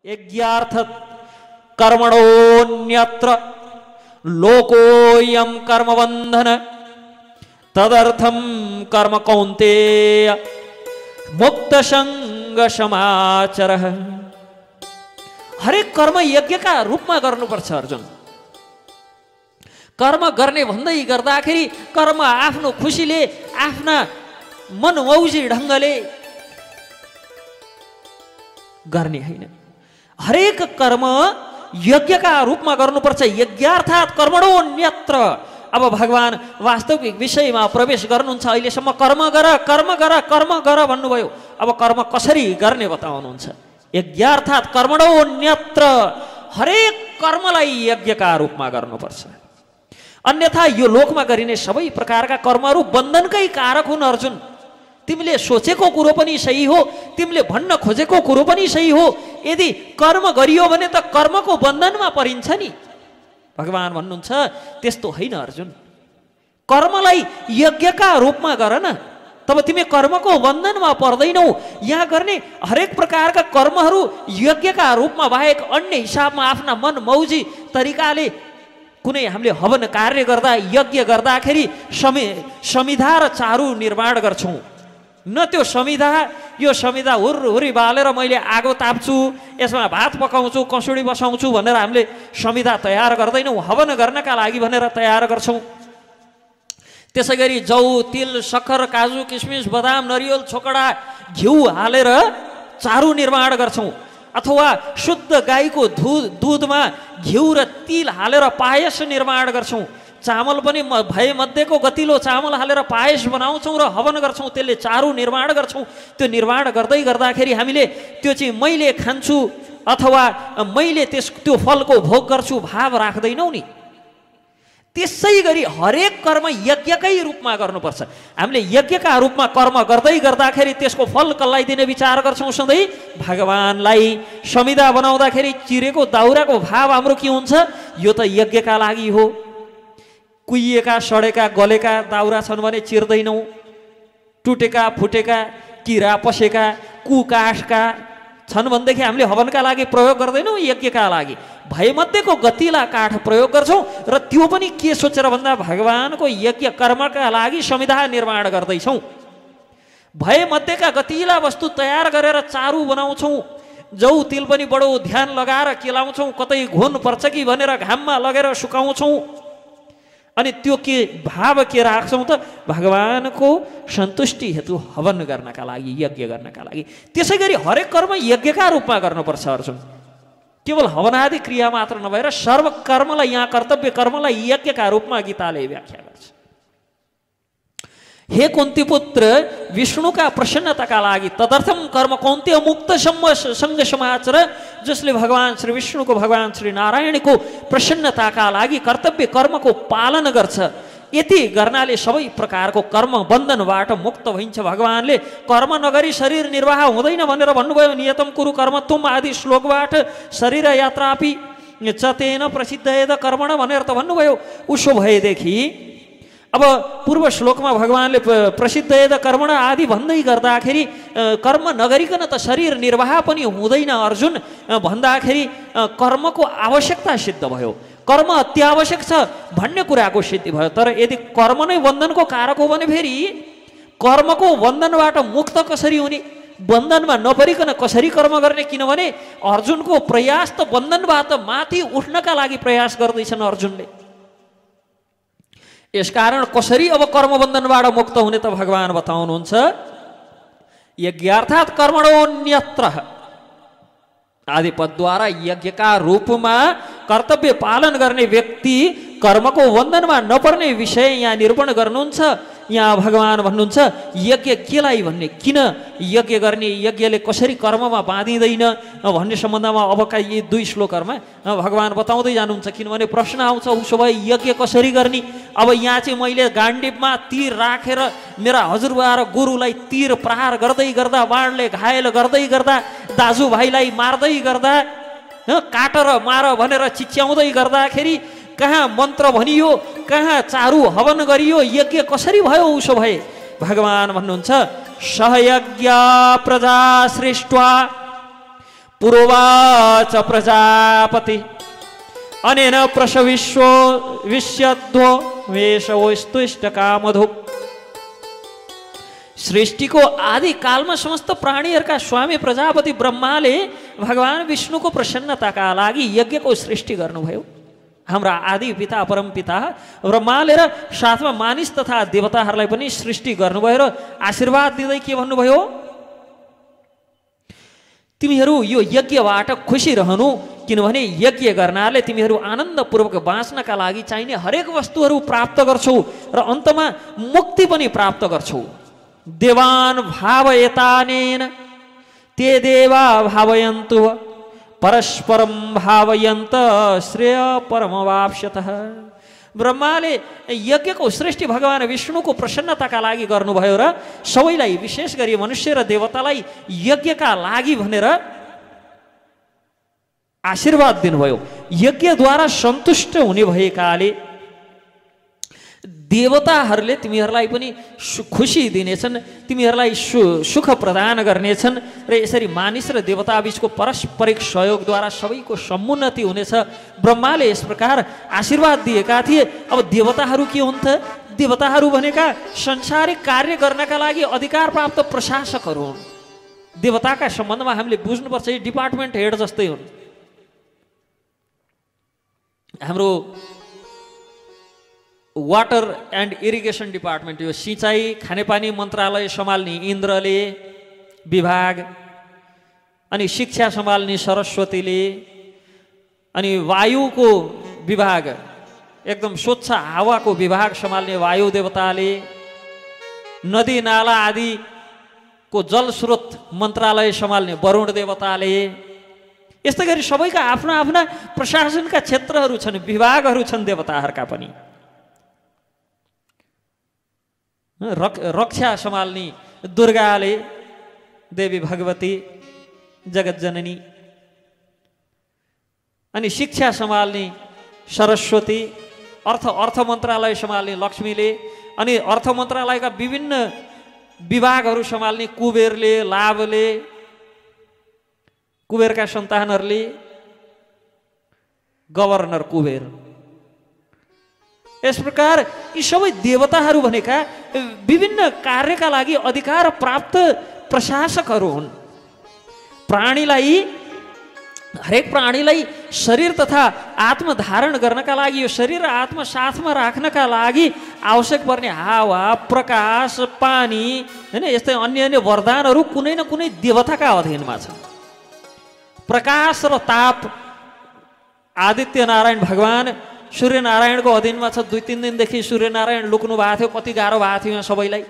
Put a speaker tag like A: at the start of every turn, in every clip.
A: यज्ञार्थ कर्मणोऽन्यत्र लोकोऽयं कर्मबन्धन तदर्थं कर्म कौन्तेय मुक्त संग समाचरः। हरेक कर्म यज्ञका रूपमा गर्नुपर्छ अर्जुन। कर्म गर्ने भन्दै गर्दाखेरि कर्म आफ्नो खुसीले आफ्ना मनमौजी ढङ्गले गर्ने हैन। हरेक कर्म यज्ञका रूपमा गर्नुपर्छ। यज्ञार्थात् कर्मणोऽन्यत्र। अब भगवान वास्तविक विषयमा प्रवेश गर्नुहुन्छ। अहिलेसम्म कर्म गर कर्म गर कर्म गर भन्नुभयो। अब कर्म कसरी गर्ने बताउनुहुन्छ। यज्ञार्थात् कर्मणोऽन्यत्र। हरेक कर्मलाई यज्ञका रूपमा गर्नुपर्छ। अन्यथा यो लोकमा गरिने सबै प्रकारका कर्महरू बन्धनकै कारक हुन् अर्जुन। तिमीले सोचेको कुरो पनि सही हो, तिमीले भन्न खोजेको कुरो पनि सही हो। यदि कर्म गरियो भने त कर्मको बन्धनमा परिन्छ नि। भगवान भन्नुहुन्छ त्यस्तो होइन अर्जुन। कर्मलाई यज्ञका रूपमा गर न, तब तिमी कर्मको बन्धनमा पर्दैनौ। यहाँ गर्ने हरेक प्रकारका कर्महरू यज्ञका रूपमा बाहेक अन्य हिसाबमा आफ्ना मन मौजी तरिकाले कुनै हामीले हवन कार्य गर्दा यज्ञ गर्दाखेरि समिधा र चारु निर्माण गर्छौँ। न त्यो समिधा, यो समिधा हुर्हुरी बालेर मैले आगो ताप्छु, यसमा भात पकाउँछु, कसुडी बसाउँछु भनेर हामीले समिधा तयार गर्दैनौँ। हवन गर्नका लागि भनेर तयार गर्छौँ। त्यसै गरी जौ, तिल, सक्खर, काजु, किसमिस, बदाम, नरिवल, छोकडा, घिउ हालेर चारु निर्माण गर्छौँ। अथवा शुद्ध गाईको दुधमा घिउ र तिल हालेर पायस निर्माण गर्छौँ। चामल पनि भए मध्येको गतिलो चामल हालेर पायस बनाउँछौँ र हवन गर्छौँ। त्यसले चारु निर्माण गर्छौँ। त्यो निर्माण गर्दै गर्दाखेरि हामीले त्यो चाहिँ मैले खान्छु अथवा मैले त्यो फलको भोग गर्छु भाव राख्दैनौँ नि। त्यसै गरी हरेक कर्म यज्ञकै रूपमा गर्नुपर्छ। हामीले यज्ञका रूपमा कर्म गर्दै गर्दाखेरि त्यसको फल कसलाई दिने विचार गर्छौँ सधैँ? भगवानलाई। समिधा बनाउँदाखेरि चिरेको दाउराको भाव हाम्रो के हुन्छ? यो त यज्ञका लागि हो। कुहिएका, सडेका, गलेका दाउरा छन् भने चिर्दैनौँ। टुटेका, फुटेका, किरा पसेका, कुकाठका छन् भनेदेखि हामीले हवनका लागि प्रयोग गर्दैनौँ, यज्ञका लागि। भएमध्येको गतिला काठ प्रयोग गर्छौँ र त्यो पनि के सोचेर भन्दा भगवानको यज्ञ कर्मका लागि समिधा निर्माण गर्दैछौँ। भएमध्येका गतिला वस्तु तयार गरेर चारु बनाउँछौँ। जौ तिल पनि बडो ध्यान लगाएर केलाउँछौँ। कतै घुन पर्छ कि भनेर घाममा लगेर सुकाउँछौँ। अनि त्यो के भाव के राख्छौँ त? भगवानको सन्तुष्टि हेतु हवन गर्नका लागि, यज्ञ गर्नका लागि। त्यसै गरी हरेक कर्म यज्ञका रूपमा गर्नुपर्छ अर्जुन। केवल हवनादि क्रिया मात्र नभएर सर्व कर्मलाई, यहाँ कर्तव्य कर्मलाई यज्ञका रूपमा गीताले व्याख्या गर्छ। हे कुन्ती पुत्र, विष्णुका प्रसन्नताका लागि तदर्थम कर्म कौन्तेय मुक्त संग समाचर। जसले भगवान श्री विष्णुको, भगवान श्री नारायणको प्रसन्नताका लागि कर्तव्य कर्मको पालन गर्छ। यति गर्नाले सबै प्रकारको कर्म बन्धनबाट मुक्त भइन्छ। भगवानले कर्म नगरी शरीर निर्वाह हुँदैन भनेर भन्नुभयो। नियतम कुरु कर्मत्वम आदि श्लोकबाट शरीर यात्रापि चतेन प्रसिद्ध यद कर्मण भनेर त भन्नुभयो। उसो भएदेखि अब पूर्व श्लोकमा भगवानले प्रसिद्ध यद कर्मण आदि भन्दै गर्दाखेरि कर्म नगरिकन त शरीर निर्वाह पनि हुँदैन अर्जुन भन्दाखेरि कर्मको आवश्यकता सिद्ध भयो। कर्म अत्यावश्यक छ भन्ने कुराको सिद्धि भयो। तर यदि कर्म नै बन्धनको कारक हो भने फेरि कर्मको बन्धनबाट मुक्त कसरी हुने? बन्धनमा नपरिकन कसरी कर्म गर्ने? किनभने अर्जुनको प्रयास त बन्धनबाट माथि उठ्नका लागि प्रयास गर्दैछन् अर्जुनले। यसकारण कसरी अब कर्म बन्धनबाट मुक्त हुने त भगवान बताउनुहुन्छ। यज्ञार्थात् कर्मणोऽन्यत्र आदि पदद्वारा यज्ञका रूपमा कर्तव्य पालन गर्ने व्यक्ति कर्मको बन्धनमा नपर्ने विषय यहाँ निरूपण गर्नुहुन्छ। यहाँ भगवान भन्नुहुन्छ यज्ञ केलाई भन्ने, किन यज्ञ गर्ने, यज्ञले कसरी कर्ममा बाँधिँदैन भन्ने सम्बन्धमा अबका यी दुई श्लोकहरूमा भगवान बताउँदै जानुहुन्छ। किनभने प्रश्न आउँछ उसो भए यज्ञ कसरी गर्ने? अब यहाँ चाहिँ मैले गाण्डीवमा तीर राखेर मेरा हजुरबा र गुरुलाई तीर प्रहार गर्दै गर्दा, बाणले घायल गर्दै गर्दा, दाजुभाइलाई मार्दै गर्दा, काटेर मार भनेर चिच्याउँदै गर्दाखेरि कहाँ मन्त्र भनियो, कहाँ चारु हवन गरियो, यज्ञ कसरी भयो उसो भए? भगवान भन्नुहुन्छ सहयज्ञ प्रजा सृष्ट्वा पुरोवाच प्रजापति अनेन प्रसविश्वो विश्यध्वो वेशवस्तुष्टकामधुक्। सृष्टिको आदि कालमा समस्त प्राणीहरूका स्वामी प्रजापति ब्रह्माले भगवान विष्णुको प्रसन्नताका लागि यज्ञको सृष्टि गर्नुभयो। हाम्रा आदि पिता परम पिता ब्रह्माले र साथमा मानिस तथा देवताहरूलाई पनि सृष्टि गर्नुभयो र आशीर्वाद दिँदै के भन्नुभयो, तिमीहरू यो यज्ञबाट खुसी रहनु, किनभने यज्ञ गर्नाले तिमीहरू आनन्दपूर्वक बाँच्नका लागि चाहिने हरेक वस्तुहरू प्राप्त गर्छौ र अन्तमा मुक्ति पनि प्राप्त गर्छौ। देवान भावयतानेन ते देवा भावयन्तु परस्परम भावयन्त श्रेय परमवाप्स्यतः। ब्रह्माले यज्ञको सृष्टि भगवान विष्णुको प्रसन्नताका लागि गर्नुभयो र सबैलाई विशेष गरी मनुष्य र देवतालाई यज्ञका लागि भनेर आशीर्वाद दिनुभयो। यज्ञद्वारा सन्तुष्ट हुने भएकाले देवताहरूले तिमीहरूलाई पनि खुसी दिनेछन्, तिमीहरूलाई सुख प्रदान गर्नेछन् र यसरी मानिस र देवता बीचको पारस्परिक सहयोगद्वारा सबैको समुन्नति हुनेछ। ब्रह्माले यस प्रकार आशीर्वाद दिएका थिए। अब देवताहरू के हुन् त? देवताहरू भनेका संसारिक कार्य गर्नका लागि अधिकार प्राप्त प्रशासकहरू हुन्। देवताका सम्बन्धमा हामीले बुझ्नुपर्छ, यो डिपार्टमेन्ट हेड जस्तै हुन्। हाम्रो वाटर एन्ड इरिगेसन डिपार्टमेन्ट, यो सिँचाइ खानेपानी मन्त्रालय सम्हाल्ने इन्द्रले विभाग, अनि शिक्षा सम्हाल्ने सरस्वतीले, अनि वायुको विभाग एकदम स्वच्छ हावाको विभाग सम्हाल्ने वायु देवताले, नदी नाला आदिको जल स्रोत मन्त्रालय सम्हाल्ने वरुण देवताले, यस्तै गरी सबैका आफ्ना आफ्ना प्रशासनका क्षेत्रहरू छन्, विभागहरू छन् देवताहरूका पनि। रक्षा सम्हाल्ने दुर्गाले, देवी भगवती जगत जननी, अनि शिक्षा सम्हाल्ने सरस्वती, अर्थ मन्त्रालय सम्हाल्ने लक्ष्मीले, अनि अर्थ मन्त्रालयका विभिन्न विभागहरू सम्हाल्ने कुबेरले, लाभले, कुबेरका सन्तानहरूले, गभर्नर कुबेर। यस प्रकार यी सबै देवताहरू भनेका विभिन्न कार्यका लागि अधिकार प्राप्त प्रशासकहरू हुन्। प्राणीलाई, हरेक प्राणीलाई शरीर तथा आत्मा धारण गर्नका लागि, यो शरीर र आत्मा साथमा राख्नका लागि आवश्यक पर्ने हावा, प्रकाश, पानी, हैन, यस्तै अन्य अन्य वरदानहरू कुनै न कुनै देवताका अधीनमा छन्। प्रकाश र ताप आदित्य नारायण भगवान सूर्यनारायणको अधीनमा छ। 2-3 दिनदेखि सूर्यनारायण लुक्नु भएको थियो, कति गाह्रो भएको थियो यहाँ सबैलाई।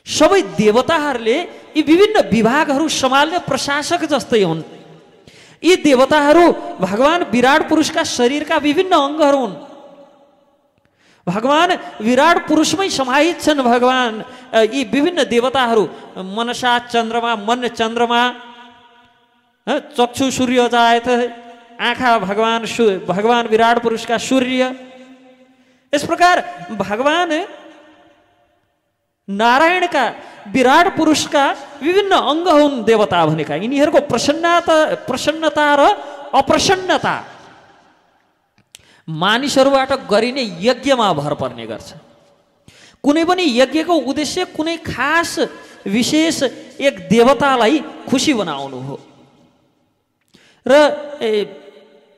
A: सबै देवताहरूले यी विभिन्न विभागहरू सम्हाल्ने प्रशासक जस्तै हुन्। यी देवताहरू भगवान विराट पुरुषका शरीरका विभिन्न अङ्गहरू हुन्। भगवान विराट पुरुषमै समाहित छन्। भगवान यी विभिन्न देवताहरू मनसा चन्द्रमा, मन चन्द्रमा, चक्षु सूर्य जायत, आँखा भगवान विराट पुरुषका सूर्य। इस प्रकार भगवान नारायणका विराट पुरुषका विभिन्न अङ्ग हुन् देवता भनेका। यिनीहरूको प्रसन्नता र अप्रसन्नता मानिसहरूबाट गरिने यज्ञमा भर पर्ने गर्छ। कुनै पनि यज्ञको उद्देश्य कुनै खास विशेष एक देवतालाई खुसी बनाउनु हो र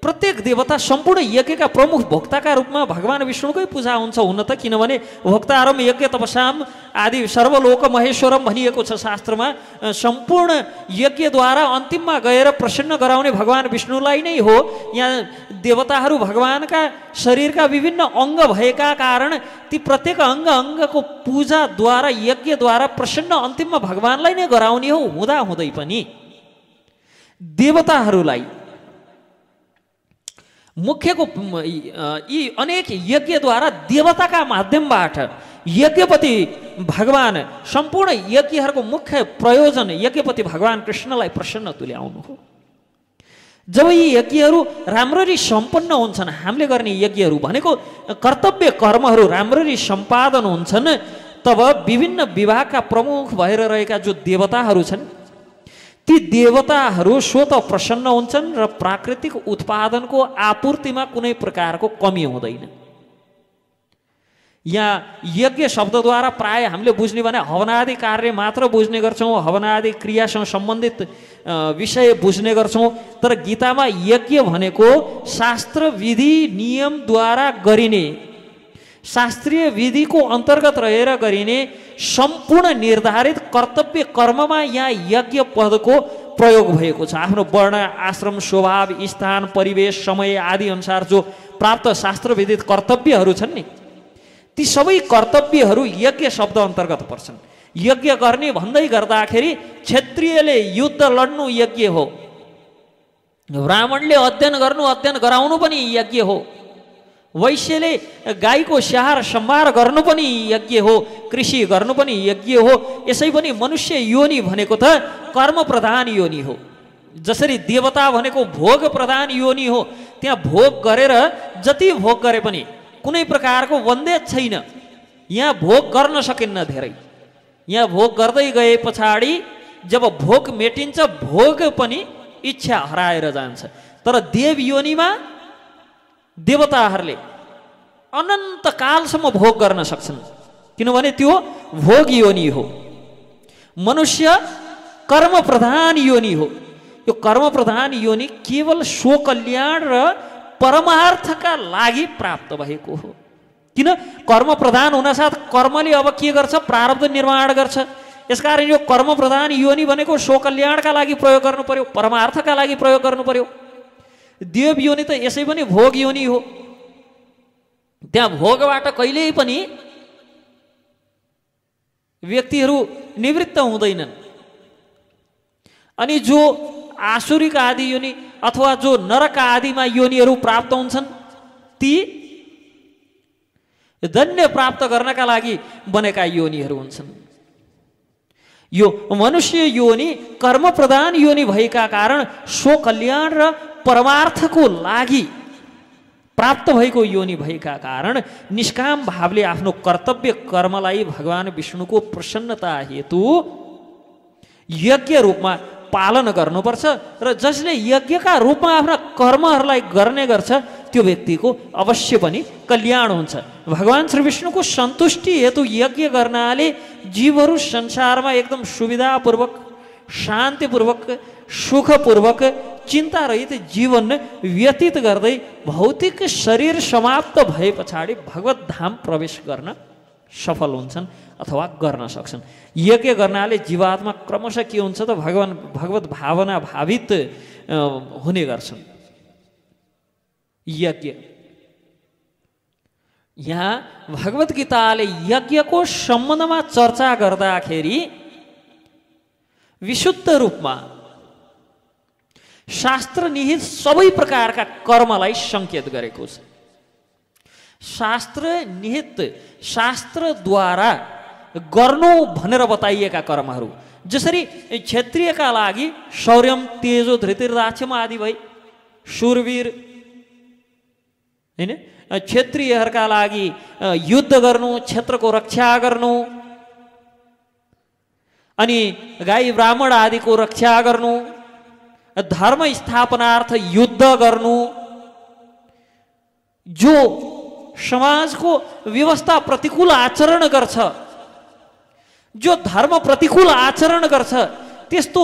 A: प्रत्येक देवता सम्पूर्ण यज्ञका प्रमुख भोक्ताका रूपमा भगवान विष्णुकै पूजा हुन्छ। हुन त किनभने भोक्तारम यज्ञ तपसाम आदि सर्वलोक महेश्वरम भनिएको छ शास्त्रमा। सम्पूर्ण यज्ञद्वारा अन्तिममा गएर प्रसन्न गराउने भगवान विष्णुलाई नै हो। यहाँ देवताहरू भगवानका शरीरका विभिन्न अङ्ग भएका कारण ती प्रत्येक अङ्गको पूजाद्वारा यज्ञद्वारा प्रसन्न अन्तिममा भगवानलाई नै गराउने हो। हुँदै पनि देवताहरूलाई मुख्यको यी अनेक यज्ञद्वारा देवताका माध्यमबाट यज्ञपति भगवान सम्पूर्ण यज्ञहरूको मुख्य प्रयोजन यज्ञपति भगवान कृष्णलाई प्रसन्न तुल्याउनु हो। जब यी यज्ञहरू राम्ररी सम्पन्न हुन्छन्, हामीले गर्ने यज्ञहरू भनेको कर्तव्य कर्महरू राम्ररी सम्पादन हुन्छन्, तब विभिन्न विभागका प्रमुख भएर रहेका जो देवताहरू छन् ती देवताहरू स्वतः प्रसन्न हुन्छन् र प्राकृतिक उत्पादनको आपूर्तिमा कुनै प्रकारको कमी हुँदैन। यहाँ यज्ञ शब्दद्वारा प्राय हामीले बुझ्ने भने हवनादि कार्य मात्र बुझ्ने गर्छौँ, हवनादि क्रियासँग सम्बन्धित विषय बुझ्ने गर्छौँ। तर गीतामा यज्ञ भनेको शास्त्र विधि नियमद्वारा गरिने, शास्त्रीय विधिको अन्तर्गत रहेर गरिने सम्पूर्ण निर्धारित कर्तव्य कर्ममा यहाँ यज्ञ पदको प्रयोग भएको छ। आफ्नो वर्ण आश्रम स्वभाव स्थान परिवेश समय आदि अनुसार जो प्राप्त शास्त्रविधित कर्तव्यहरू छन् नि ती सबै कर्तव्यहरू यज्ञ शब्द अन्तर्गत पर्छन्। यज्ञ गर्ने भन्दै गर्दाखेरि क्षत्रियले युद्ध लड्नु यज्ञ हो, ब्राह्मणले अध्ययन गर्नु अध्ययन गराउनु पनि यज्ञ हो, वैश्यले गाईको स्याहार सम्हार गर्नु पनि यज्ञ हो, कृषि गर्नु पनि यज्ञ हो। यसै पनि मनुष्य योनि भनेको त कर्म प्रधान योनि हो। जसरी देवता भनेको भोग प्रधान योनि हो, त्यहाँ भोग गरेर जति भोग गरे पनि कुनै प्रकारको बन्देज छैन, यहाँ भोग गर्न सकिन्न धेरै। यहाँ भोग गर्दै गए पछाडि जब भोग मेटिन्छ भोग पनि इच्छा हराएर जान्छ। तर देव योनिमा देवताहरूले अनन्त कालसम्म भोग गर्न सक्छन्, किनभने त्यो भोग योनि हो। मनुष्य कर्म प्रधान योनि हो। यो कर्म प्रधान योनि केवल स्वकल्याण र परमार्थका लागि प्राप्त भएको हो। किन कर्म प्रधान हुनासाथ कर्मले अब के गर्छ, प्रारब्ध निर्माण गर्छ। यसकारण यो कर्म प्रधान योनि भनेको स्वकल्याणका लागि प्रयोग गर्नु पर्यो, परमार्थका लागि प्रयोग गर्नु पर्यो। देव योनि त यसै पनि भोग योनि हो। त्यहाँ भोगबाट कहिल्यै पनि व्यक्तिहरू निवृत्त हुँदैनन्। अनि जो आसुरिक आदि योनि अथवा जो नरक आदिमा योनिहरू प्राप्त हुन्छन् ती धन्य प्राप्त गर्नका लागि बनेका योनिहरू हुन्छन्। यो मनुष्य योनि कर्म प्रधान योनि भएका कारण स्वकल्याण र परमार्थको लागि प्राप्त भएको योनि भएका कारण निष्काम भावले आफ्नो कर्तव्य कर्मलाई भगवान विष्णुको प्रसन्नता हेतु यज्ञ रूपमा पालन गर्नुपर्छ। र जसले यज्ञका रूपमा आफ्ना कर्महरूलाई गर्ने गर्छ त्यो व्यक्तिको अवश्य पनि कल्याण हुन्छ। भगवान श्री विष्णुको सन्तुष्टि हेतु यज्ञ गर्नाले जीवहरू संसारमा एकदम सुविधापूर्वक शान्तिपूर्वक सुखपूर्वक चिन्तारहित जीवन व्यतीत गर्दै भौतिक शरीर समाप्त भए पछाडि भगवत धाम प्रवेश गर्न सफल हुन्छन् अथवा गर्न सक्छन्। यज्ञ गर्नाले जीवात्मा क्रमशः के हुन्छ त भगवत भावना भावित हुने गर्छन्। यज्ञ यहाँ भगवत गीताले यज्ञको सम्बन्धमा चर्चा गर्दाखेरि विशुद्ध रूपमा शास्त्र निहित सबै प्रकारका कर्मलाई सङ्केत गरेको छ। शास्त्र निहित शास्त्रद्वारा गर्नु भनेर बताइएका कर्महरू जसरी क्षत्रियका लागि शौर्यम तेजो धृतिर्दाक्ष्यम आदि भई शूरवीर हैन, क्षत्रियहरूका लागि युद्ध गर्नु, क्षेत्रको रक्षा गर्नु, अनि गाई ब्राह्मण आदिको रक्षा गर्नु, धर्म स्थापनार्थ युद्ध गर्नु, जो समाजको व्यवस्था प्रतिकूल आचरण गर्छ, जो धर्म प्रतिकूल आचरण गर्छ त्यस्तो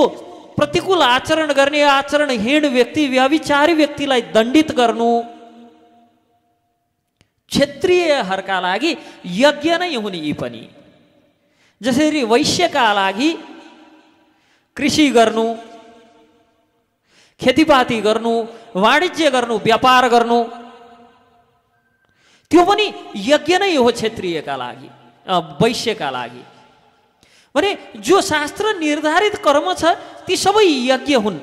A: प्रतिकूल आचरण गर्ने आचरणहीन व्यक्ति व्यभिचारी व्यक्तिलाई दण्डित गर्नु क्षत्रियहरूका लागि यज्ञ नै हुने। यी पनि जसरी वैश्यका लागि कृषि गर्नु, खेतीपाती गर्नु, वाणिज्य गर्नु, व्यापार गर्नु त्यो पनि यज्ञ नै हो क्षत्रियका लागि, वैश्यका लागि। भने जो शास्त्र निर्धारित कर्म छ ती सबै यज्ञ हुन्।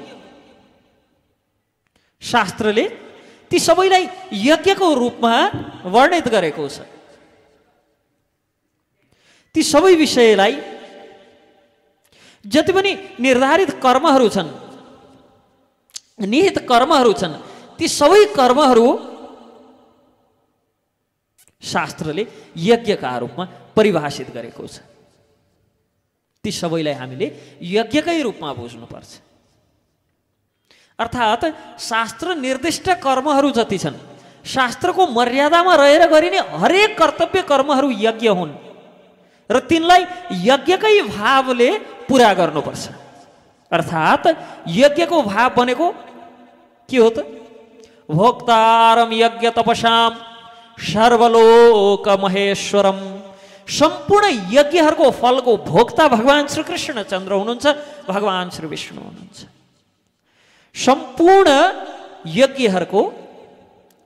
A: शास्त्रले ती सबैलाई यज्ञको रूपमा वर्णित गरेको छ। ती सबै विषयलाई जति पनि निर्धारित कर्महरू छन्, निहित कर्महरू छन्, ती सबै कर्महरू शास्त्रले यज्ञका रूपमा परिभाषित गरेको छ। ती सबैलाई हामीले यज्ञकै रूपमा बुझ्नुपर्छ। अर्थात् शास्त्र निर्दिष्ट कर्महरू जति छन्, शास्त्रको मर्यादामा रहेर गरिने हरेक कर्तव्य कर्महरू यज्ञ हुन् र तिनलाई यज्ञकै भावले पुरा गर्नुपर्छ। अर्थात् यज्ञको भाव भनेको के हो त? भोक्तारम यज्ञ तपसाम सर्वलोक महेश्वरम। सम्पूर्ण यज्ञहरूको फलको भोक्ता भगवान श्री कृष्णचन्द्र हुनुहुन्छ, भगवान श्री विष्णु हुनुहुन्छ। सम्पूर्ण यज्ञहरूको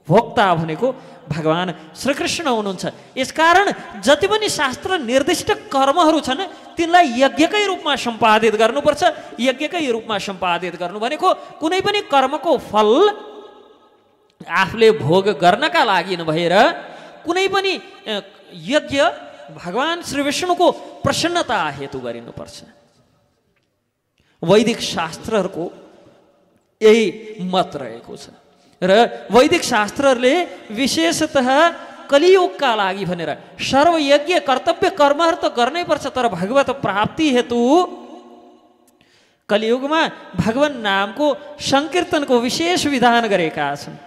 A: भोक्ता भनेको भगवान श्रीकृष्ण हुनुहुन्छ। यसकारण जति पनि शास्त्र निर्दिष्ट कर्महरू छन् तिनलाई यज्ञकै रूपमा सम्पादित गर्नुपर्छ। यज्ञकै रूपमा सम्पादित गर्नु भनेको कुनै पनि कर्मको फल आफूले भोग गर्नका लागि नभएर कुनै पनि यज्ञ भगवान श्री विष्णुको प्रसन्नता हेतु गरिनुपर्छ। वैदिक शास्त्रहरूको यही मत रहेको छ र वैदिक शास्त्रहरूले विशेषतः कलियुगका लागि भनेर सर्वयज्ञ कर्तव्य कर्महरू त गर्नै पर्छ, तर भगवत प्राप्ति हेतु कलियुगमा भगवान नामको संकीर्तनको विशेष विधान गरेका छन्।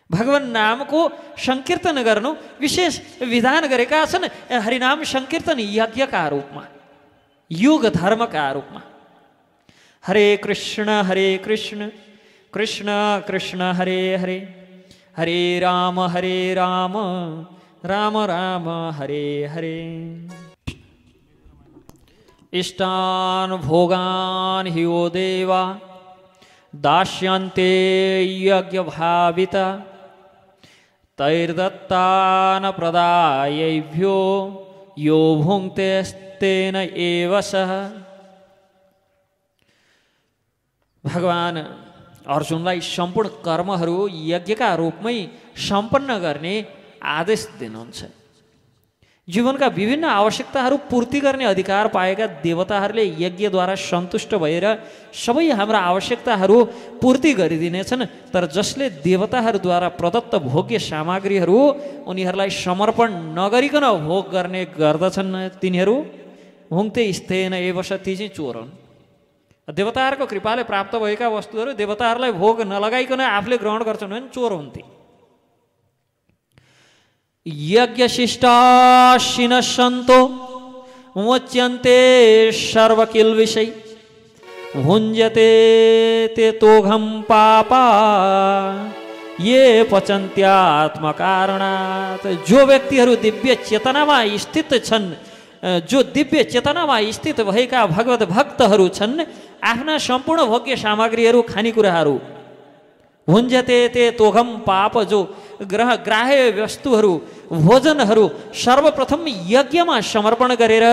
A: भगवान नामको संकीर्तन गर्नु विशेष विधान गरेका छन्। हरिनाम संकीर्तन यज्ञका रूपमा, युग धर्मका रूपमा। हरे कृष्ण कृष्ण कृष्ण हरे हरे, हरे राम राम राम हरे हरे। इष्टान भोगान हि वो देवा दास्यन्ते यज्ञ भाविता, तैर्दत्तान प्रदायैभ्यो यो भुङ्क्तेस्तेन एव सः। भगवान अर्जुनलाई सम्पूर्ण कर्महरू यज्ञका रूपमै सम्पन्न गर्ने आदेश दिनुहुन्छ। जीवनका विभिन्न आवश्यकताहरू पूर्ति गर्ने अधिकार पाएका देवताहरूले यज्ञद्वारा सन्तुष्ट भएर सबै हाम्रा आवश्यकताहरू पूर्ति गरिदिनेछन्। तर जसले देवताहरूद्वारा प्रदत्त भोग्य सामग्रीहरू उनीहरूलाई समर्पण नगरिकन भोग गर्ने गर्दछन् तिनीहरू भुङ्क्ते स्थेन एव स, ती चाहिँ चोर हुन्। देवताहरूको कृपाले प्राप्त भएका वस्तुहरू देवताहरूलाई भोग नलगाइकन आफूले ग्रहण गर्छन् भने चोर हुन्थे। यज्ञशिष्टाशिन सन्तो मुच्यन्ते सर्वकिल विषय, भुञ्जते ते तोघम पापा ये पचन्त्यात्मकारणात्। जो व्यक्तिहरू दिव्य चेतनामा स्थित छन्, जो दिव्य चेतनामा स्थित भएका भगवत भक्तहरू छन्, आफ्ना सम्पूर्ण भोग्य सामग्रीहरू खानेकुराहरू भुञ्जते ते तोघम पाप, जो ग्राह्य वस्तुहरू भोजनहरू सर्वप्रथम यज्ञमा समर्पण गरेर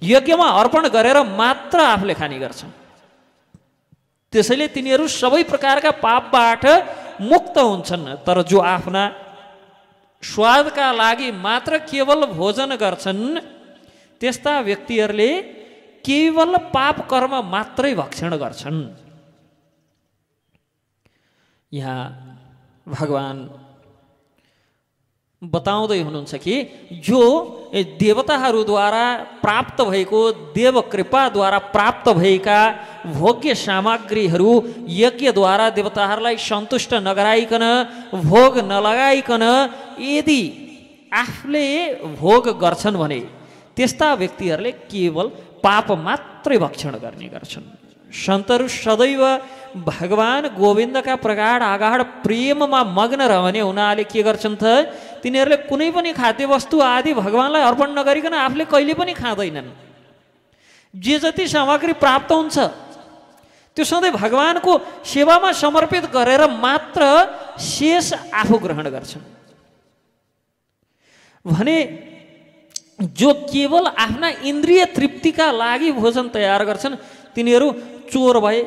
A: यज्ञमा अर्पण गरेर मात्र आफूले खाने गर्छन्। त्यसैले तिनीहरू सबै प्रकारका पापबाट मुक्त हुन्छन्। तर जो आफ्ना स्वादका लागि मात्र केवल भोजन गर्छन् त्यस्ता व्यक्तिहरूले केवल पाप कर्म मात्रै भक्षण गर्छन्। यहाँ भगवान बताउँदै हुनुहुन्छ कि जो देवताहरूद्वारा प्राप्त भएको, देव कृपाद्वारा प्राप्त भएका भोग्य सामग्रीहरू यज्ञद्वारा देवताहरूलाई सन्तुष्ट नगराइकन, भोग नलगाइकन यदि आफूले भोग गर्छन् भने त्यस्ता व्यक्तिहरूले केवल पाप मात्रै भक्षण गर्ने गर्छन्। सन्तहरू सदैव भगवान गोविन्दका प्रगाढ आगाढ प्रेममा मग्न रहने हुनाले के गर्छन् त, तिनीहरूले कुनै पनि खाद्य वस्तु आदि भगवानलाई अर्पण नगरिकन आफूले कहिले पनि खाँदैनन्। जे जति सामग्री प्राप्त हुन्छ त्यो सधैँ भगवानको सेवामा समर्पित गरेर मात्र शेष आफू ग्रहण गर्छन्। भने जो केवल आफ्ना इन्द्रिय तृप्तिका लागि भोजन तयार गर्छन् तिनीहरू चोर भए।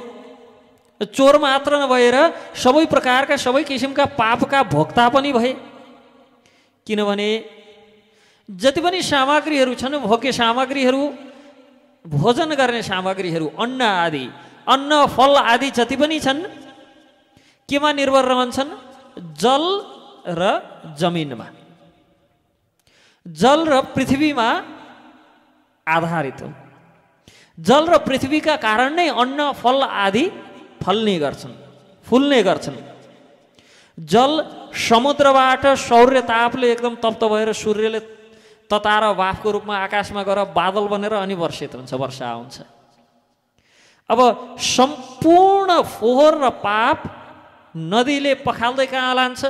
A: चोर मात्र नभएर सबै प्रकारका, सबै किसिमका पापका भोक्ता पनि भए। किनभने जति पनि सामग्रीहरू छन्, भोग्य सामग्रीहरू, भोजन गर्ने सामग्रीहरू, अन्न आदि, अन्न फल आदि जति पनि छन् केमा निर्भर रहन्छन्? जल र जमिनमा, जल र पृथ्वीमा आधारित हो। जल र पृथ्वीका कारण नै अन्न फल आदि फल्ने गर्छन्, फुल्ने गर्छन्। जल समुद्रबाट सौर्य तापले एकदम तप्त भएर सूर्यले तताएर वाफको रूपमा आकाशमा गएर बादल बनेर अनि वर्षित हुन्छ, वर्षा हुन्छ। अब सम्पूर्ण फोहोर र पाप नदीले पखाल्दै कहाँ लान्छ?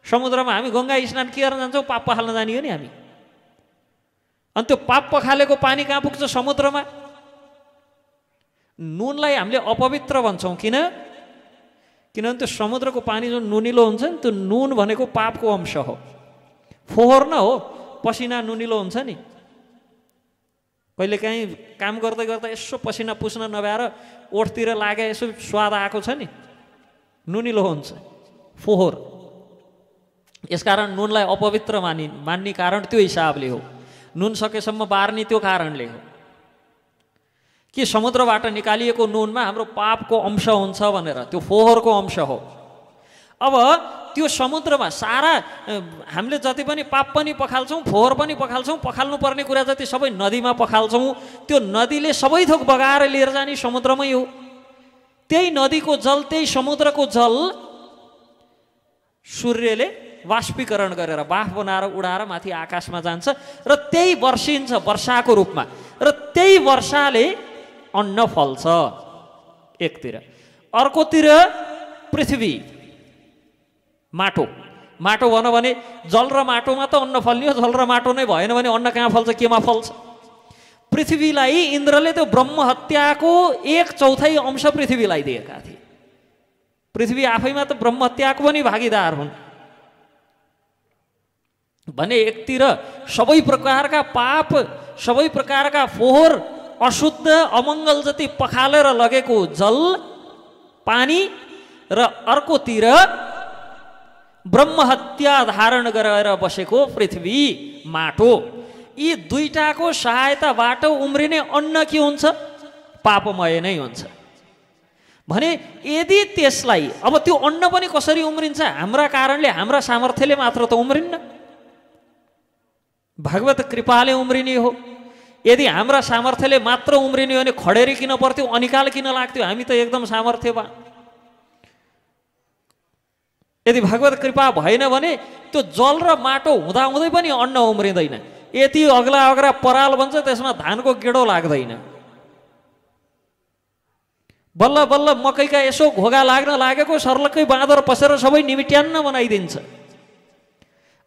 A: समुद्रमा। हामी गङ्गा स्नान के गर्न जान्छौँ? पाप पखाल्न जाने हो नि हामी। अनि त्यो पाप पखालेको पानी कहाँ पुग्छ? समुद्रमा। नुनलाई हामीले अपवित्र भन्छौँ, किनभने त्यो समुद्रको पानी जुन नुनिलो हुन्छ नि, त्यो नुन भनेको पापको अंश हो, फोहोर न हो। पसिना नुनिलो हुन्छ नि, कहिलेकाहीँ काम गर्दै गर्दा यसो पसिना पुस्न नभएर ओठतिर लागे यसो स्वाद आएको छ नि, नुनिलो हुन्छ, फोहोर। यसकारण नुनलाई अपवित्र मान्ने कारण त्यो हिसाबले हो। नुन सकेसम्म बार्ने त्यो कारणले हो कि समुद्रबाट निकालिएको नुनमा हाम्रो पापको अंश हुन्छ भनेर, त्यो फोहोरको अंश हो। अब त्यो समुद्रमा सारा हामीले जति पनि पाप पनि पखाल्छौँ, फोहोर पनि पखाल्छौँ, पखाल्नु पर्ने कुरा जति सबै नदीमा पखाल्छौँ। त्यो नदीले सबै थोक बगाएर लिएर जाने समुद्रमै हो। त्यही नदीको जल, त्यही समुद्रको जल सूर्यले वाष्पीकरण गरेर बाफ बनाएर उडाएर माथि आकाशमा जान्छ र त्यही वर्षिन्छ वर्षाको रूपमा, र त्यही वर्षाले अन्न फल्छ एकतिर। अर्कोतिर पृथ्वी, माटो। माटो भनौँ भने जल र माटोमा त अन्न फल्ने हो, जल र माटो नै भएन भने अन्न कहाँ फल्छ, केमा फल्छ? पृथ्वीलाई इन्द्रले त्यो ब्रह्म हत्याको 1/4 अंश पृथ्वीलाई दिएका थिए। पृथ्वी आफैमा त ब्रह्म हत्याको पनि भागीदार हुन् भने एकतिर सबै प्रकारका पाप, सबै प्रकारका फोहोर, अशुद्ध अमङ्गल जति पखालेर लगेको जल पानी, र अर्कोतिर ब्रह्म हत्या धारण गरेर बसेको पृथ्वी माटो। यी दुईटाको सहायताबाट उम्रिने अन्न के हुन्छ? पापमय नै हुन्छ। भने यदि त्यसलाई, अब त्यो अन्न पनि कसरी उम्रिन्छ? हाम्रा कारणले, हाम्रा सामर्थ्यले मात्र त उम्रिन्न, भगवत कृपाले उम्रिने हो। यदि हाम्रा सामर्थ्यले मात्र उम्रिने हो भने खडेरी किन पर्थ्यो, अनिकाल किन लाग्थ्यो? हामी त एकदम सामर्थ्यवान। यदि भगवत कृपा भएन भने त्यो जल र माटो हुँदाहुँदै पनि अन्न उम्रिँदैन। यति अग्ला अग्रा पराल बन्छ, त्यसमा धानको गेडो लाग्दैन। बल्ल बल्ल मकैका यसो घोगा लाग्न लागेको सर्लक्कै बाँदर पसेर सबै निमिट्यान्न बनाइदिन्छ।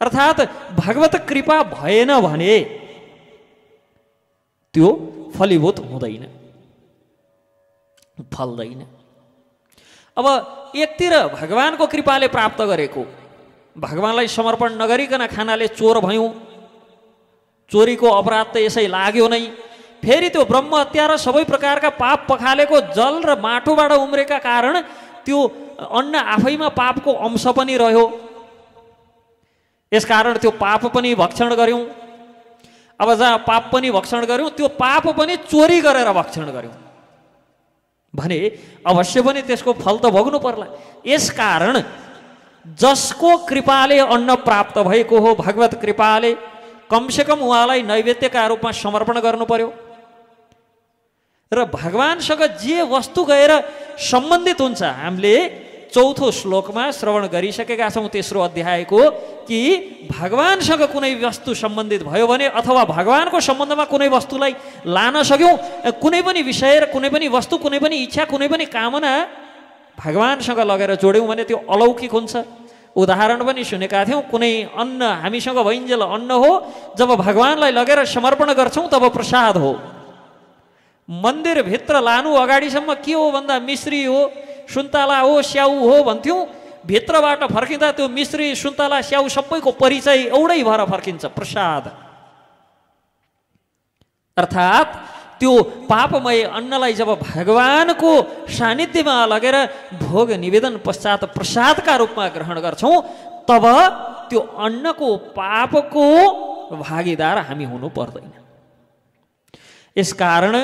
A: अर्थात् भगवत कृपा भएन भने त्यो फलीभूत हुँदैन, फल्दैन। अब एकतिर भगवानको कृपाले प्राप्त गरेको, भगवानलाई समर्पण नगरिकन खानाले चोर भयौँ, चोरीको अपराध त यसै लाग्यो नै। फेरि त्यो ब्रह्म हत्या र सबै प्रकारका पाप पखालेको जल र माटोबाट उम्रेका कारण त्यो अन्न आफैमा पापको अंश पनि रह्यो। यसकारण त्यो पाप पनि भक्षण गर्यौँ। अब जहाँ पाप पनि भक्षण गर्यौँ, त्यो पाप पनि चोरी गरेर भक्षण गर्यौँ भने अवश्य पनि त्यसको फल त भोग्नु पर्ला। यसकारण जसको कृपाले अन्न प्राप्त भएको हो, भगवत कृपाले, कमसेकम उहाँलाई नैवेद्यका रूपमा समर्पण गर्नु पर्यो। र भगवानसँग जे वस्तु गएर सम्बन्धित हुन्छ, हामीले चौथो श्लोकमा श्रवण गरिसकेका छौँ तेस्रो अध्यायको, कि भगवानसँग कुनै वस्तु सम्बन्धित भयो भने अथवा भगवानको सम्बन्धमा कुनै वस्तुलाई लान सक्यौँ, कुनै पनि विषय र कुनै पनि वस्तु, कुनै पनि इच्छा, कुनै पनि कामना भगवानसँग लगेर जोड्यौँ भने त्यो अलौकिक हुन्छ। उदाहरण पनि सुनेका थियौँ, कुनै अन्न हामीसँग भइन्जेल अन्न हो, जब भगवानलाई लगेर समर्पण गर्छौँ तब प्रसाद हो। मन्दिरभित्र लानु अगाडिसम्म के हो भन्दा मिश्री हो, सुन्तला हो, स्याउ हो भन्थ्यौँ। भित्रबाट फर्किँदा त्यो मिश्री, सुन्तला, स्याउ सबैको परिचय एउटै भएर फर्किन्छ, प्रसाद। अर्थात् त्यो पापमय अन्नलाई जब भगवानको सानिध्यमा लगेर भोग निवेदन पश्चात प्रसादका रूपमा ग्रहण गर्छौँ, तब त्यो अन्नको पापको भागीदार हामी हुनु पर्दैन। यसकारण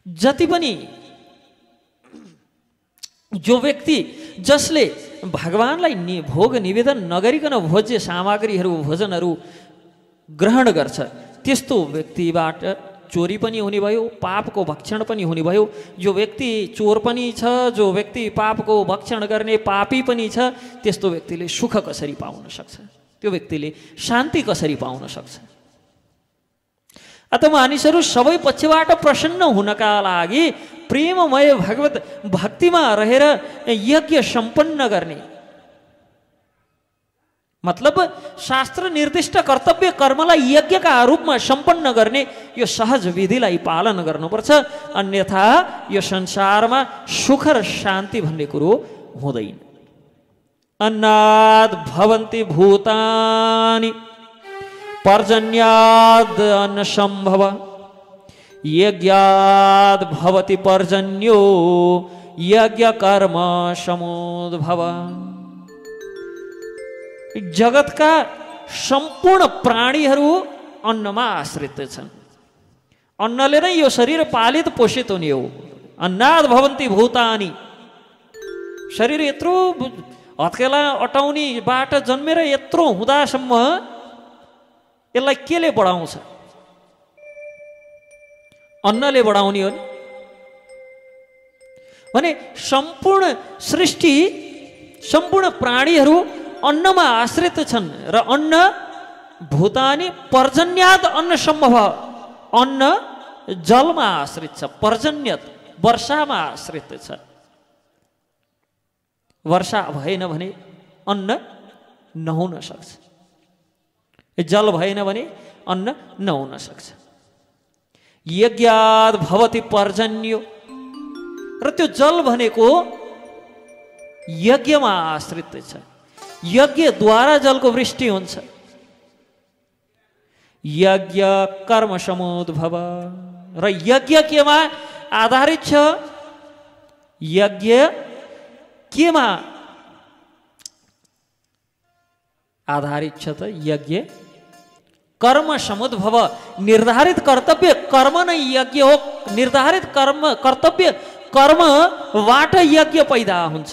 A: जति पनि जो व्यक्ति जसले भगवानलाई भोग निवेदन नगरिकन भोज्य सामग्रीहरू भोजनहरू ग्रहण गर्छ त्यस्तो व्यक्तिबाट चोरी पनि हुने भयो, पापको भक्षण पनि हुने भयो। जो व्यक्ति चोर पनि छ, जो व्यक्ति पापको भक्षण गर्ने पापी पनि छ, त्यस्तो व्यक्तिले सुख कसरी पाउन सक्छ? त्यो व्यक्तिले शान्ति कसरी पाउन सक्छ? अत मानिसहरू सबै पक्षबाट प्रसन्न हुनका लागि प्रेममय भगवत भक्तिमा रहेर यज्ञ सम्पन्न गर्ने, मतलब शास्त्र निर्दिष्ट कर्तव्य कर्मलाई यज्ञका रूपमा सम्पन्न गर्ने यो सहज विधिलाई पालन गर्नुपर्छ। अन्यथा यो संसारमा सुख र शान्ति भन्ने कुरो हुँदैन। अन्नाद भवन्ति भूतानि पर्जन्याद अन्न सम्भव यज्ञाद भवति पर्जन्यो यज्ञ कर्म समुद्भव। जगतका सम्पूर्ण प्राणीहरू अन्नमा आश्रित छन्। अन्नले नै यो शरीर पालित पोषित हुने हो। अन्नाद भवन्ति भूतानि, शरीर यत्रो हत्केला अटाउनीबाट जन्मेर यत्रो हुँदासम्म यसलाई केले बढाउँछ? अन्नले बढाउने हो नि। भने सम्पूर्ण सृष्टि, सम्पूर्ण प्राणीहरू अन्नमा आश्रित छन् र अन्न भूतानि पर्जन्याद अन्न सम्भव, अन्न जलमा आश्रित छ, पर्जन्यत वर्षामा आश्रित छ। वर्षा भएन भने अन्न नहुन सक्छ, जल भएन भने अन्न नहुन सक्छ। यज्ञाद भवति पर्जन्यो, र त्यो जल भनेको यज्ञमा आश्रित छ। यज्ञद्वारा जलको वृष्टि हुन्छ। यज्ञ कर्म समुद्भव, र यज्ञ केमा आधारित छ? यज्ञ केमा आधारित छ त? यज्ञ कर्म समुद्भव, निर्धारित कर्तव्य कर्म नै यज्ञ हो। निर्धारित कर्म कर्तव्य कर्मबाट यज्ञ पैदा हुन्छ।